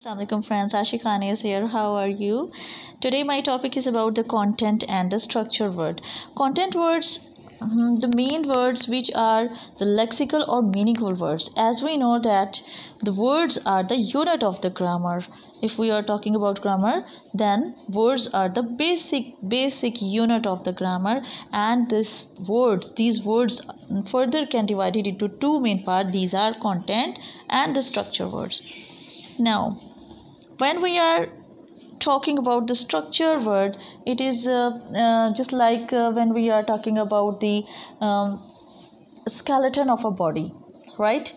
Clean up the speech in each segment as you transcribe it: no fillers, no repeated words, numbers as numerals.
Assalamualaikum friends, Ashikhan is here. How are you? Today my topic is about the content and the structure word. Content words, the main words which are the lexical or meaningful words. As we know that the words are the unit of the grammar. If we are talking about grammar, then words are the basic unit of the grammar, and these words further can divide it into two main parts. These are content and the structure words. Now, when we are talking about the structure word, it is just like when we are talking about the skeleton of a body, right?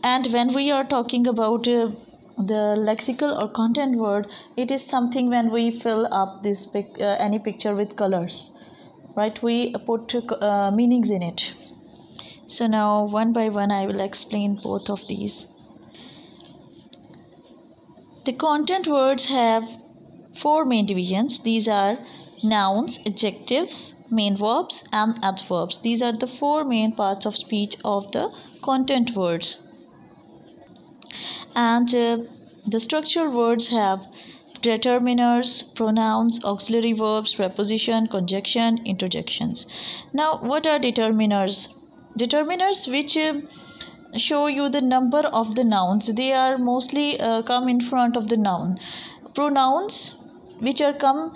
And when we are talking about the lexical or content word, it is something when we fill up this any picture with colors, right? We put meanings in it. So now one by one I will explain both of these. The content words have four main divisions. These are nouns, adjectives, main verbs and adverbs. These are the four main parts of speech of the content words. And the structure words have determiners, pronouns, auxiliary verbs, preposition, conjunction, interjections. Now, what are determiners? Determiners which show you the number of the nouns. They are mostly come in front of the noun. Pronouns which are come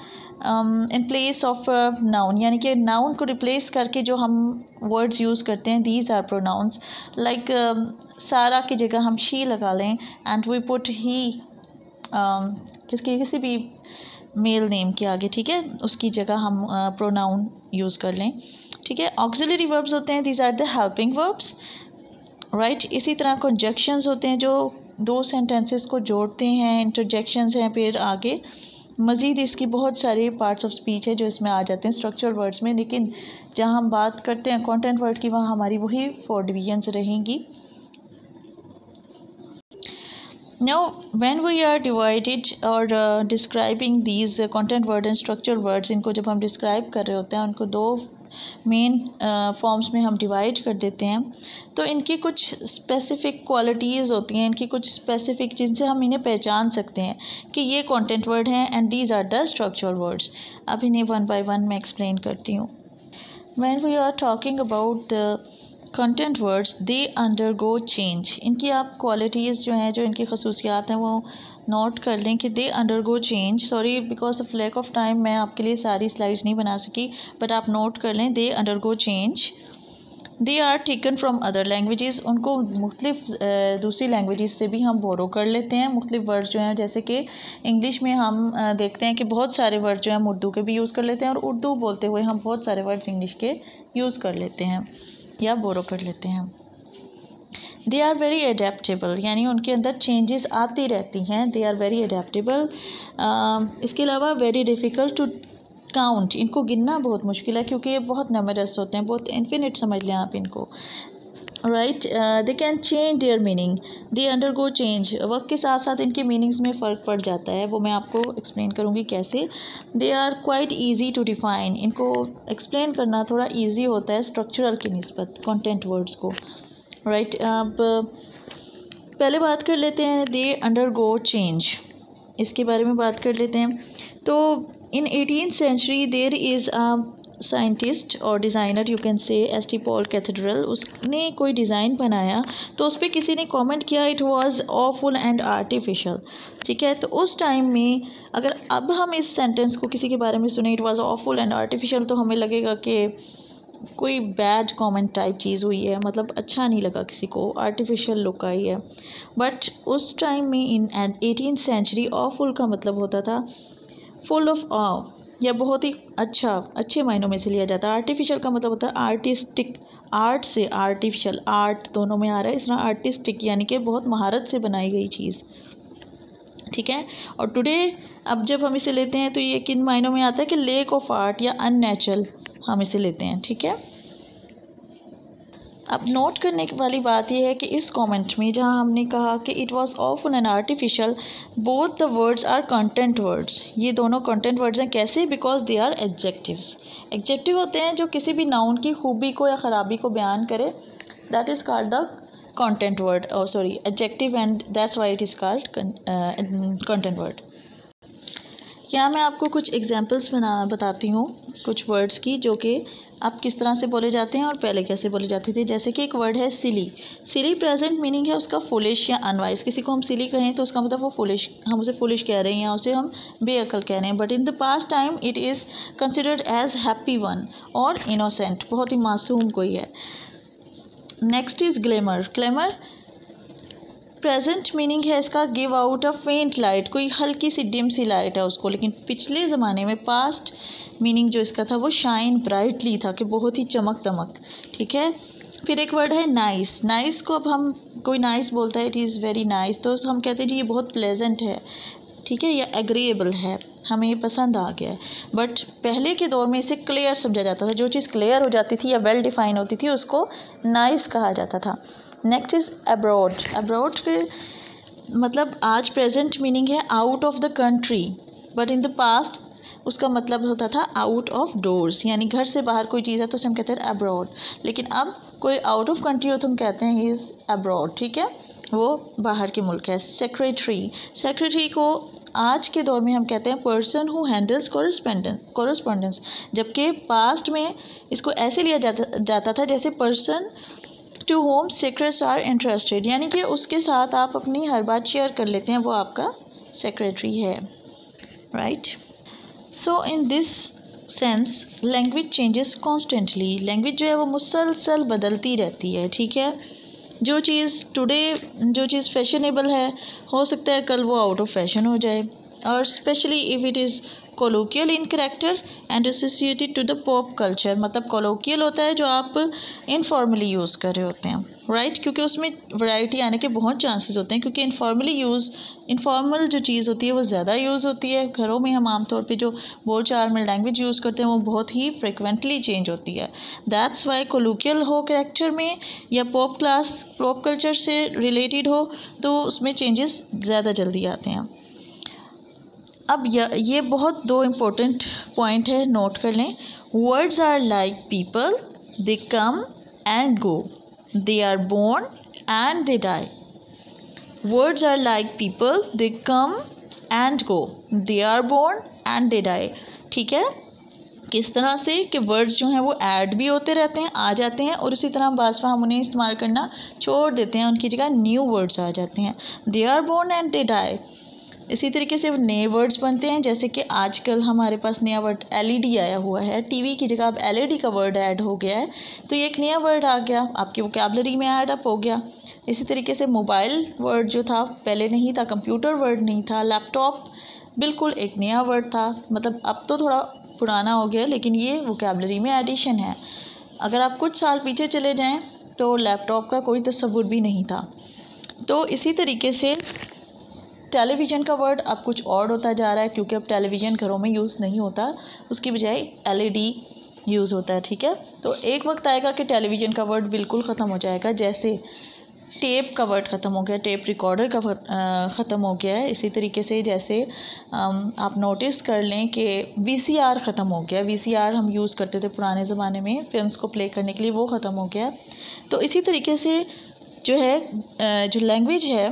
in place of noun, यानी कि noun को replace करके जो हम words use करते हैं, these are pronouns. Like सारा की जगह हम she लगा लें and we put he किसी भी मेल नेम के आगे, ठीक है, उसकी जगह हम pronoun यूज़ कर लें, ठीक है. auxiliary verbs होते हैं, these are the helping verbs, right. इसी तरह कंजक्शंस होते हैं जो दो सेंटेंसेस को जोड़ते हैं. इंटरजेक्शंस हैं. फिर आगे मज़ीद इसकी बहुत सारे पार्ट्स ऑफ स्पीच है जो इसमें आ जाते हैं स्ट्रक्चर वर्ड्स में, लेकिन जहाँ हम बात करते हैं कंटेंट वर्ड की, वहाँ हमारी वही फोर डिवीजन्स रहेंगी. Now, when we are divided or describing these content word and structure words, इनको जब हम डिस्क्राइब कर रहे होते हैं, उनको दो मेन फॉर्म्स में हम डिवाइड कर देते हैं. तो इनकी कुछ स्पेसिफ़िक क्वालिटीज़ होती हैं, इनकी कुछ स्पेसिफ़िक जिनसे हम इन्हें पहचान सकते हैं कि ये कंटेंट वर्ड हैं and these are the structure words. अब इन्हें वन बाय वन मैं एक्सप्लेन करती हूँ. When we are talking about the content words, they undergo change. इनकी आप क्वालिटीज़ जो हैं, जो इनकी खसूसियात हैं, वो नोट कर लें कि they undergo change. Sorry, because of lack of time मैं आपके लिए सारी स्लाइड्स नहीं बना सकी, बट आप नोट कर लें. They undergo change. They are taken from other languages. उनको मुख्तलिफ दूसरी लैंग्वेजेस से भी हम बोरो कर लेते हैं. मुख्तलिफ वर्ड्स जो हैं, जैसे कि इंग्लिश में हम देखते हैं कि बहुत सारे वर्ड जो हैं हम उर्दू के भी यूज़ कर लेते हैं, और उर्दू बोलते हुए हम बहुत सारे वर्ड्स इंग्लिश के यूज़ कर लेते हैं या बोरो कर लेते हैं. दे आर वेरी अडेप्टेबल, यानी उनके अंदर चेंजेस आती रहती हैं. They are very adaptable. इसके अलावा वेरी डिफ़िकल्ट टू काउंट. इनको गिनना बहुत मुश्किल है क्योंकि ये बहुत नमरस होते हैं, बहुत इन्फिनिट समझ लें आप इनको, right. They can change their meaning. They undergo change. वक्त के साथ साथ इनके मीनिंग्स में फ़र्क पड़ जाता है, वो मैं आपको एक्सप्लेन करूँगी कैसे. They are quite easy to define. इनको एक्सप्लेन करना थोड़ा ईजी होता है स्ट्रक्चरल की निस्बत कंटेंट वर्ड्स को, राइट. अब पहले बात कर लेते हैं दे अंडरगो चेंज, इसके बारे में बात कर लेते हैं. तो in 18th century there is a scientist और designer, you can say, S T Paul cathedral. उसने कोई डिज़ाइन बनाया तो उस पर किसी ने कमेंट किया it was awful and artificial, ठीक है. तो उस टाइम में अगर अब हम इस सेंटेंस को किसी के बारे में सुने, it was awful and artificial, तो हमें लगेगा कि कोई बैड कमेंट टाइप चीज़ हुई है, मतलब अच्छा नहीं लगा किसी को, आर्टिफिशियल लुक आई है. बट उस टाइम में इन 18th सेंचुरी ऑफुल का मतलब होता था फुल ऑफ ऑ, या बहुत ही अच्छे मायनों में से लिया जाता है. आर्टिफिशियल का मतलब होता है आर्टिस्टिक. आर्ट से आर्टिफिशियल, आर्ट दोनों में आ रहा है, इस तरह आर्टिस्टिक यानी कि बहुत महारत से बनाई गई चीज़, ठीक है. और टुडे अब जब हम इसे लेते हैं तो ये किन मायनों में आता है कि लेक ऑफ आर्ट या अननेचुरल हम इसे लेते हैं, ठीक है. अब नोट करने वाली बात यह है कि इस कमेंट में जहां हमने कहा कि it was often and artificial, both the words are content words. ये दोनों कंटेंट वर्ड्स हैं. कैसे? Because they are adjectives. Adjective होते हैं जो किसी भी नाउन की खूबी को या ख़राबी को बयान करे. That is called the content word, oh sorry, adjective, and that's why it is called content word. यहाँ मैं आपको कुछ एग्जांपल्स बताती हूँ कुछ वर्ड्स की, जो कि आप किस तरह से बोले जाते हैं और पहले कैसे बोले जाते थे। जैसे कि एक वर्ड है सिली। सिली प्रेजेंट मीनिंग है उसका फुलिश या अनवाइज। किसी को हम सिली कहें तो उसका मतलब वो फुलिश, हम उसे फुलिश कह रहे हैं या उसे हम बेअक्ल कह रहे हैं। But in the past time it is considered as happy one और इनोसेंट, बहुत ही मासूम कोई है। Next is glamour. Glamour present meaning है इसका गिव आउट अ फेंट लाइट, कोई हल्की सी डिम सी लाइट है उसको। लेकिन पिछले ज़माने में पास्ट मीनिंग जो इसका था वो शाइन ब्राइटली था, कि बहुत ही चमक दमक। ठीक है। फिर एक वर्ड है नाइस। नाइस को अब हम, कोई नाइस बोलता है इट इज़ वेरी नाइस, तो हम कहते हैं जी ये बहुत प्लेजेंट है, ठीक है, या एग्रीएबल है, हमें ये पसंद आ गया है। बट पहले के दौर में इसे क्लियर समझा जाता था। जो चीज़ क्लियर हो जाती थी या वेल डिफाइन होती थी उसको नाइस कहा जाता था। Next is abroad. अब्रॉड के मतलब आज प्रेजेंट मीनिंग है out of the country, but in the past उसका मतलब होता था आउट ऑफ डोर्स, यानी घर से बाहर कोई चीज़ है तो उसे हम कहते हैं अब्रॉड। लेकिन अब कोई आउट ऑफ कंट्री हो तो हम कहते हैं ही इज़ अब्रॉड, ठीक है, वो बाहर के मुल्क है। सेक्रेटरी। सेक्रेटरी को आज के दौर में हम कहते हैं पर्सन हु हैंडल्स कॉरेस्पॉन्डेंस, जबकि पास्ट में इसको ऐसे लिया जाता था जैसे person to whom secrets are interested, यानी कि उसके साथ आप अपनी हर बात शेयर कर लेते हैं, वो आपका सेक्रेटरी है, right. So in this sense language changes constantly. Language जो है वो मुसलसल बदलती रहती है, ठीक है। जो चीज़ टुडे, जो चीज़ फैशनेबल है, हो सकता है कल वो आउट ऑफ फैशन हो जाए, और specially if it is colloquial in character and associated to the pop culture. मतलब कोलोकियल होता है जो आप इनफॉर्मली यूज़ कर रहे होते हैं, राइट, क्योंकि उसमें वैरायटी आने के बहुत चांसेस होते हैं, क्योंकि इनफॉर्मल जो चीज़ होती है वो ज़्यादा यूज़ होती है। घरों में हम आमतौर पे जो बोलचाल में लैंग्वेज यूज़ करते हैं वो बहुत ही फ्रिक्वेंटली चेंज होती है। दैट्स वाई कोलोकियल हो करेक्टर में या पॉप कल्चर से रिलेटेड हो तो उसमें चेंजेस ज़्यादा जल्दी आते हैं। अब ये बहुत दो इम्पोर्टेंट पॉइंट है, नोट कर लें। Words are like people, they come and go, they are born and they die. Words are like people, they come and go, they are born and they die. ठीक है, किस तरह से कि words जो हैं वो ऐड भी होते रहते हैं, आ जाते हैं, और उसी तरह बासवा हम उन्हें इस्तेमाल करना छोड़ देते हैं, उनकी जगह न्यू वर्ड्स आ जाते हैं। They are born and they die. इसी तरीके से नए वर्ड्स बनते हैं, जैसे कि आजकल हमारे पास नया वर्ड एलईडी आया हुआ है, टीवी की जगह अब एलईडी का वर्ड ऐड हो गया है, तो ये एक नया वर्ड आ गया, आपकी वोकैबुलरी में ऐड अप हो गया। इसी तरीके से मोबाइल वर्ड जो था पहले नहीं था, कंप्यूटर वर्ड नहीं था, लैपटॉप बिल्कुल एक नया वर्ड था, मतलब अब तो थोड़ा पुराना हो गया, लेकिन ये वोकैबुलरी में एडिशन है। अगर आप कुछ साल पीछे चले जाएँ तो लैपटॉप का कोई तस्वुर भी नहीं था। तो इसी तरीके से टेलीविज़न का वर्ड अब कुछ और होता जा रहा है, क्योंकि अब टेलीविज़न घरों में यूज़ नहीं होता, उसकी बजाय एलईडी यूज़ होता है, ठीक है। तो एक वक्त आएगा कि टेलीविज़न का वर्ड बिल्कुल ख़त्म हो जाएगा, जैसे टेप का वर्ड ख़त्म हो गया, टेप रिकॉर्डर का ख़त्म हो गया है। इसी तरीके से जैसे आप नोटिस कर लें कि वीसीआर ख़त्म हो गया। वीसीआर हम यूज़ करते थे पुराने ज़माने में फिल्म्स को प्ले करने के लिए, वो ख़त्म हो गया। तो इसी तरीके से जो है जो लैंग्वेज है,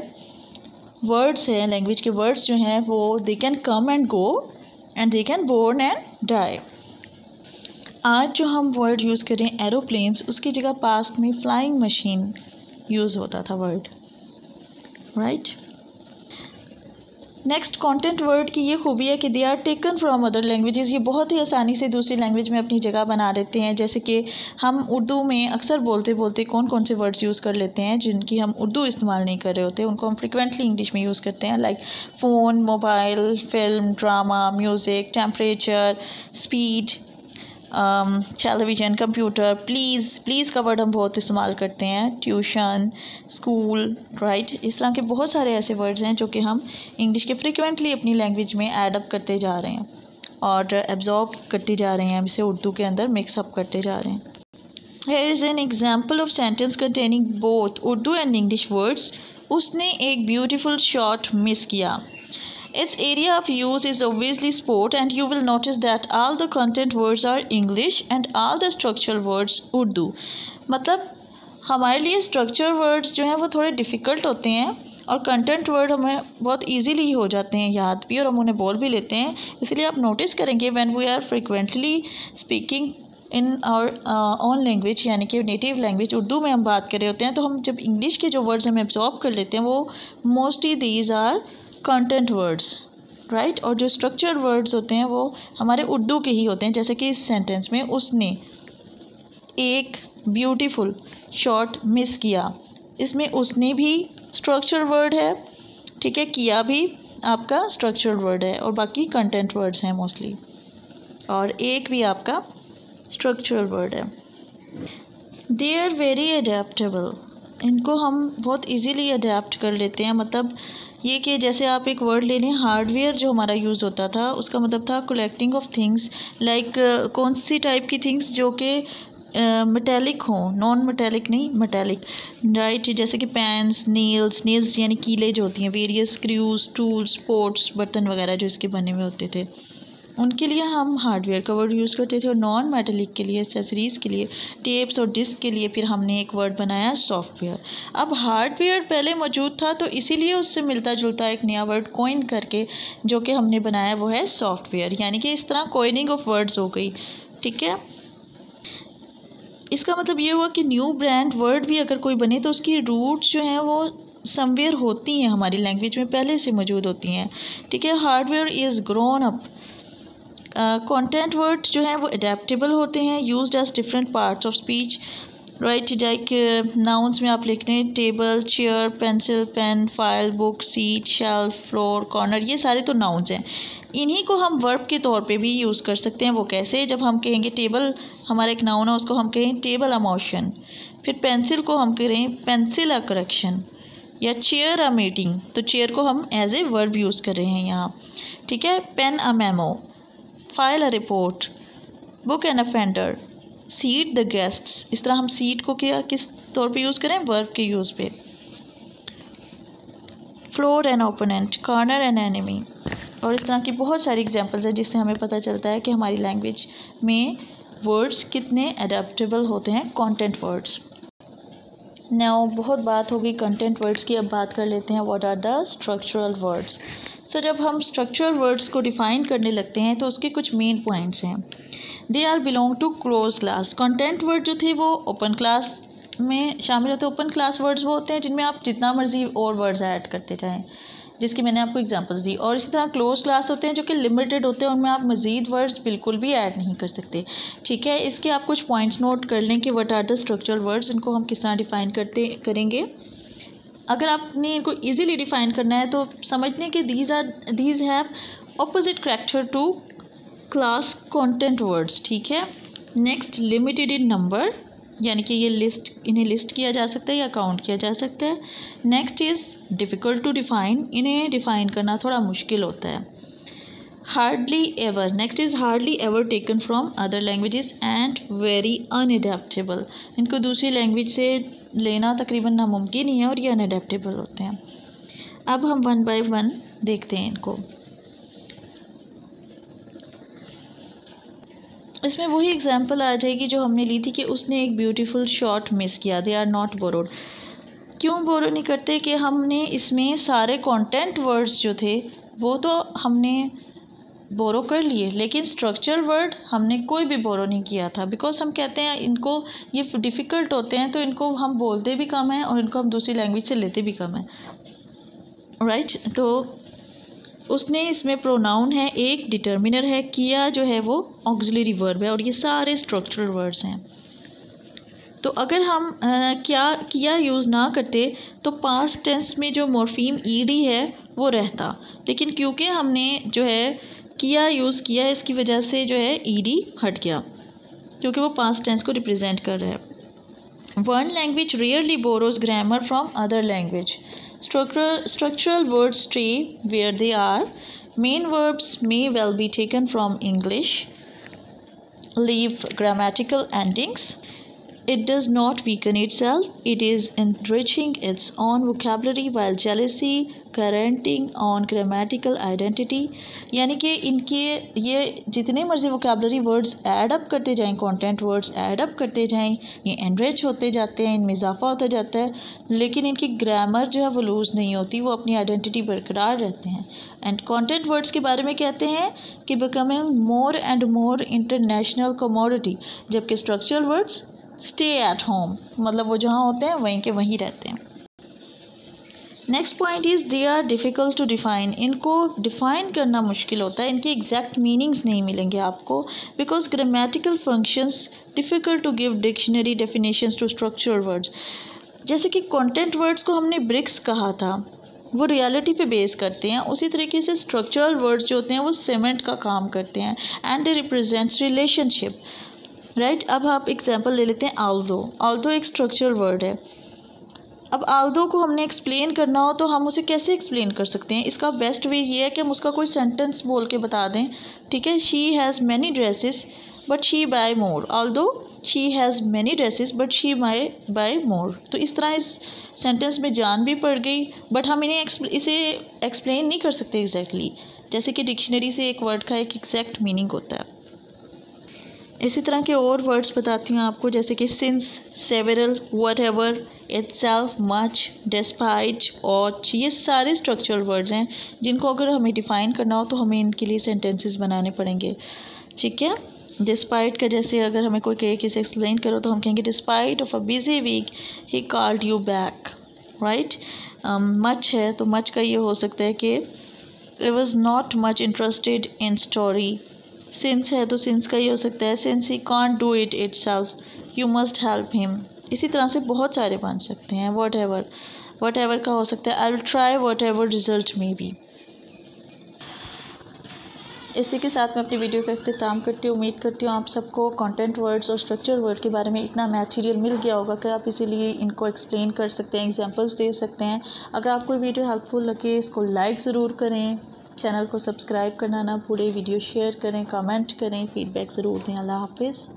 वर्ड्स हैं, लैंग्वेज के वर्ड्स जो हैं वो they can come and go and they can born and die. आज जो हम वर्ड यूज़ करें एरोप्लेन्स, उसकी जगह पास्ट में फ्लाइंग मशीन यूज़ होता था word, right. Next content word की ये खूबी है कि they are taken from other languages. ये बहुत ही आसानी से दूसरी लैंग्वेज में अपनी जगह बना लेते हैं। जैसे कि हम उर्दू में अक्सर बोलते बोलते कौन कौन से वर्ड्स यूज़ कर लेते हैं जिनकी हम उर्दू इस्तेमाल नहीं कर रहे होते, उनको हम फ्रिक्वेंटली इंग्लिश में यूज़ करते हैं, like phone, mobile, film, drama, music, temperature, speed, television, computer, please का वर्ड हम बहुत इस्तेमाल करते हैं, ट्यूशन, स्कूल, राइट। इस तरह के बहुत सारे ऐसे वर्ड्स हैं जो कि हम इंग्लिश के फ्रिक्वेंटली अपनी लैंग्वेज में ऐड अप करते जा रहे हैं और एब्जॉर्ब करते जा रहे हैं, इसे उर्दू के अंदर मिक्स अप करते जा रहे हैं। Here is an example of sentence containing both Urdu and English words. उसने एक ब्यूटीफुल शॉट मिस किया। Its area of use is obviously sport, and you will notice that all the content words are English and all the structural words Urdu. मतलब हमारे लिए structure words जो हैं वो थोड़े डिफ़िकल्ट होते हैं और कंटेंट वर्ड हमें बहुत इजीली हो जाते हैं याद भी, और हम उन्हें बोल भी लेते हैं। इसलिए आप नोटिस करेंगे when we are frequently speaking in our own language, यानी कि नेटिव लैंग्वेज उर्दू में हम बात कर रहे होते हैं, तो हम जब इंग्लिश के जो वर्ड्स हम एब्जॉर्ब कर लेते हैं वो mostly these are content words, right. और जो स्ट्रक्चर्ड वर्ड्स होते हैं वो हमारे उर्दू के ही होते हैं, जैसे कि इस सेंटेंस में उसने एक ब्यूटीफुल शॉट मिस किया, इसमें उसने भी स्ट्रक्चर वर्ड है, ठीक है, किया भी आपका स्ट्रक्चर वर्ड है, और बाकी कंटेंट वर्ड्स हैं मोस्टली, और एक भी आपका स्ट्रक्चरल वर्ड है। दे आर वेरी अडेप्टेबल, इनको हम बहुत इजीली अडेप्ट कर लेते हैं। मतलब ये कि जैसे आप एक वर्ड ले लें, हार्डवेयर जो हमारा यूज़ होता था उसका मतलब था कलेक्टिंग ऑफ थिंग्स, लाइक कौन सी टाइप की थिंग्स जो कि मेटेलिक हों, नॉन मेटेलिक नहीं, मेटेलिक, राइट। जैसे कि पेन्स, नील्स यानी कीले जो होती हैं, वेरियस स्क्रूज, टूल्स, पोर्ट्स, बर्तन वगैरह जो इसके बने हुए होते थे, उनके लिए हम हार्डवेयर का वर्ड यूज़ करते थे। और नॉन मेटेलिक के लिए, एक्सेसरीज़ के लिए, टेप्स और डिस्क के लिए फिर हमने एक वर्ड बनाया सॉफ्टवेयर। अब हार्डवेयर पहले मौजूद था तो इसीलिए उससे मिलता जुलता एक नया वर्ड कॉइन करके जो कि हमने बनाया वो है सॉफ्टवेयर, यानी कि इस तरह कॉइनिंग ऑफ वर्ड्स हो गई, ठीक है। इसका मतलब ये हुआ कि न्यू ब्रांड वर्ड भी अगर कोई बने तो उसकी रूट्स जो हैं वो समवेयर होती हैं, हमारी लैंग्वेज में पहले से मौजूद होती हैं, ठीक है। Hardware is grown up. Content word जो हैं वो अडेप्टेबल होते हैं, used as different parts of speech, right. Like nouns में आप लिख रहे हैं table, chair, pencil, pen, file, book, seat, shelf, floor, corner, ये सारे तो नाउन्स हैं। इन्हीं को हम वर्ब के तौर पे भी यूज़ कर सकते हैं। वो कैसे? जब हम कहेंगे टेबल हमारा एक नाउन है, उसको हम कहें टेबल अ मोशन, फिर पेंसिल को हम कहें पेंसिल अ करेक्शन, या चेयर अ मीटिंग, तो चेयर को हम एज ए वर्ब यूज़ कर रहे हैं यहाँ, ठीक है। Pen a memo, file a report, book an offender, seat the guests. इस तरह हम सीट को क्या किस तौर पे यूज़ करें? वर्ब के यूज़ पे। Floor an opponent, corner an enemy, और इस तरह की बहुत सारी एग्जांपल्स हैं जिससे हमें पता चलता है कि हमारी लैंग्वेज में वर्ड्स कितने अडेप्टेबल होते हैं, कंटेंट वर्ड्स। नाउ बहुत बात होगी कंटेंट वर्ड्स की, अब बात कर लेते हैं what are the structural words. So जब हम स्ट्रक्चरल वर्ड्स को डिफ़ाइन करने लगते हैं तो उसके कुछ मेन पॉइंट्स हैं। They are belong to close class. Content word जो थे वो ओपन क्लास में शामिल होते हैं। ओपन क्लास वर्ड्स वो होते हैं जिनमें आप जितना मर्जी और वर्ड्स ऐड करते जाएँ, जिसकी मैंने आपको एग्जांपल्स दी। और इसी तरह क्लोज क्लास होते हैं जो कि लिमिटेड होते हैं, उनमें आप मज़ीद वर्ड्स बिल्कुल भी ऐड नहीं कर सकते, ठीक है। इसके आप कुछ पॉइंट्स नोट कर लें कि what are the structural words, इनको हम किस तरह डिफ़ाइन करेंगे। अगर आपने इनको इजीली डिफ़ाइन करना है तो समझ लें कि these have opposite character to class content words, ठीक है। नेक्स्ट, लिमिटेड इन नंबर, यानी कि ये इन्हें लिस्ट किया जा सकता है या काउंट किया जा सकता है। Next is difficult to define, इन्हें डिफ़ाइन करना थोड़ा मुश्किल होता है। Hardly ever, next is hardly ever taken from other languages and very unadaptable, इनको दूसरी लैंग्वेज से लेना तकरीबन नामुमकिन ही है और ये अनएडेप्टेबल होते हैं। अब हम वन बाय वन देखते हैं इनको। इसमें वही एग्जांपल आ जाएगी जो हमने ली थी कि उसने एक ब्यूटीफुल शॉट मिस किया। They are not borrowed. क्यों बोरो नहीं करते? कि हमने इसमें सारे कंटेंट वर्ड्स जो थे वो तो हमने बोरो कर लिए, लेकिन स्ट्रक्चर वर्ड हमने कोई भी बोरो नहीं किया था, बिकॉज हम कहते हैं इनको ये डिफ़िकल्ट होते हैं तो इनको हम बोलते भी कम हैं और इनको हम दूसरी लैंग्वेज से लेते भी कम हैं, राइट। तो उसने इसमें प्रोनाउन है, एक डिटर्मिनर है, किया जो है वो ऑक्सिलरी वर्ब है, और ये सारे स्ट्रक्चरल वर्ड्स हैं। तो अगर हम किया यूज़ ना करते तो पास्ट टेंस में जो मॉर्फीम ईडी है वो रहता, लेकिन क्योंकि हमने जो है किया यूज़ किया इसकी वजह से जो है ईडी हट गया, क्योंकि वो पास्ट टेंस को रिप्रेजेंट कर रहा है। One language rarely borrows grammar from other language. Structural words stay where they are. Main verbs may well be taken from English. Leave grammatical endings. it does not weaken itself, it is enriching its own vocabulary while jealousy guaranteeing on grammatical identity। यानी कि इनके ये जितने मर्जी vocabulary words add up करते जाएं, content words add up करते जाएं, ये enrich होते जाते हैं, इनमें इजाफा होता जाता है, लेकिन इनकी ग्रामर जो है वो लूज़ नहीं होती, वो अपनी आइडेंटिटी बरकरार रहते हैं। एंड कंटेंट वर्ड्स के बारे में कहते हैं कि becoming more and more international commodity, जबकि structural words stay at home, मतलब वो जहाँ होते हैं वहीं के वहीं रहते हैं। Next point is they are difficult to define, इनको डिफ़ाइन करना मुश्किल होता है, इनके एग्जैक्ट मीनिंग्स नहीं मिलेंगे आपको, because grammatical functions difficult to give dictionary definitions to structural words. जैसे कि कंटेंट वर्ड्स को हमने ब्रिक्स कहा था, वो रियलिटी पे बेस करते हैं, उसी तरीके से स्ट्रक्चरल वर्ड्स जो होते हैं वो सीमेंट का काम करते हैं and they represents relationship, right. अब आप एग्जांपल ले लेते हैं ऑल्दो एक स्ट्रक्चरल वर्ड है। अब ऑल्दो को हमने एक्सप्लेन करना हो तो हम उसे कैसे एक्सप्लेन कर सकते हैं? इसका बेस्ट वे ये है कि हम उसका कोई सेंटेंस बोल के बता दें, ठीक है। She has many dresses but she buy more, although she has many dresses but she buy more. तो इस तरह इस सेंटेंस में जान भी पड़ गई, बट हम इसे एक्सप्लेन नहीं कर सकते एग्जैक्टली, जैसे कि डिक्शनरी से एक वर्ड का एक एग्जैक्ट मीनिंग होता है। इसी तरह के और वर्ड्स बताती हूँ आपको, जैसे कि since, several, whatever, itself, much, despite, ouch, ये सारे स्ट्रक्चरल वर्ड्स हैं जिनको अगर हमें डिफ़ाइन करना हो तो हमें इनके लिए सेंटेंसेस बनाने पड़ेंगे, ठीक है। डिस्पाइट का जैसे अगर हमें कोई कहे कि इसे एक्सप्लेन करो तो हम कहेंगे despite of a busy week he called you back, right. Much है तो मच का ये हो सकता है कि I was not much interested in story. Since है तो सिंस का ये हो सकता है since he can't do it itself you must help him. इसी तरह से बहुत सारे बन सकते हैं। वट एवर का हो सकता है I will try what ever result may be. इसी के साथ मैं अपनी वीडियो का इख्तिताम करती हूँ। उम्मीद करती हूँ आप सबको कंटेंट वर्ड्स और स्ट्रक्चर वर्ड के बारे में इतना मटेरियल मिल गया होगा कि आप इसीलिए इनको एक्सप्लेन कर सकते हैं, एग्जांपल्स दे सकते हैं। अगर आपको वीडियो हेल्पफुल लगे इसको लाइक ज़रूर करें, चैनल को सब्सक्राइब करना ना भूलें, वीडियो शेयर करें, कमेंट करें, फीडबैक ज़रूर दें। अल्लाह हाफिज़।